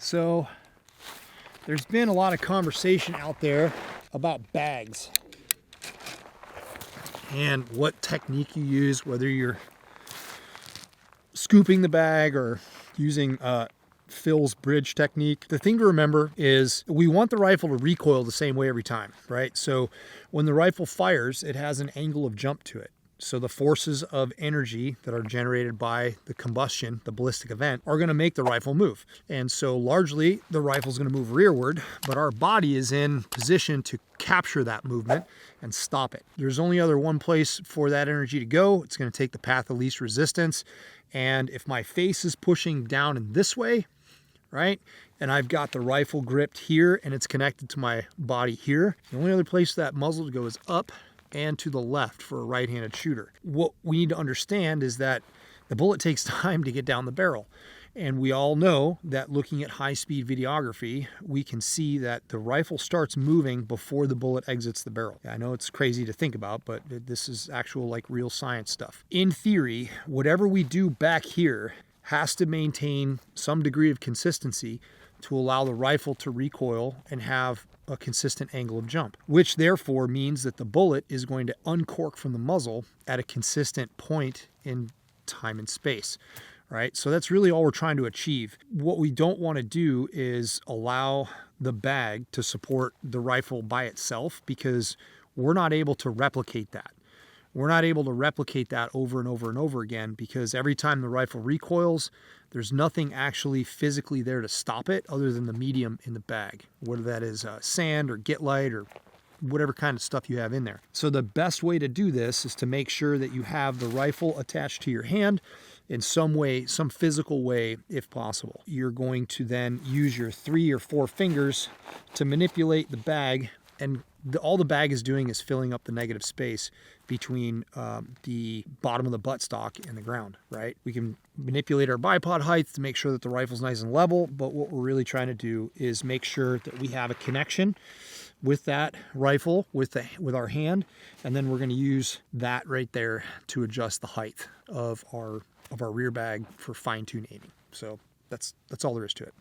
So there's been a lot of conversation out there about bags and what technique you use, whether you're scooping the bag or using Phil's bridge technique. The thing to remember is we want the rifle to recoil the same way every time, right? So when the rifle fires, it has an angle of jump to it. So the forces of energy that are generated by the combustion, the ballistic event, are going to make the rifle move. And so largely the rifle is going to move rearward, but our body is in position to capture that movement and stop it. There's only one place for that energy to go. It's going to take the path of least resistance. And if my face is pushing down in this way, right, and I've got the rifle gripped here and it's connected to my body here, the only other place that muzzle to go is up and to the left for a right-handed shooter. What we need to understand is that the bullet takes time to get down the barrel. And we all know that looking at high-speed videography, we can see that the rifle starts moving before the bullet exits the barrel. I know it's crazy to think about, but this is actual like real science stuff. In theory, whatever we do back here has to maintain some degree of consistency to allow the rifle to recoil and have a consistent angle of jump, which therefore means that the bullet is going to uncork from the muzzle at a consistent point in time and space, right? So that's really all we're trying to achieve. What we don't want to do is allow the bag to support the rifle by itself, because we're not able to replicate that. We're not able to replicate that over and over and over again, because every time the rifle recoils, there's nothing actually physically there to stop it other than the medium in the bag, whether that is sand or Get Light or whatever kind of stuff you have in there. So the best way to do this is to make sure that you have the rifle attached to your hand in some way, some physical way, if possible. You're going to then use your 3 or 4 fingers to manipulate the bag, and all the bag is doing is filling up the negative space between the bottom of the buttstock and the ground, right? We can manipulate our bipod height to make sure that the rifle's nice and level, but what we're really trying to do is make sure that we have a connection with that rifle, with our hand, and then we're going to use that right there to adjust the height of our rear bag for fine-tune aiming. So that's all there is to it.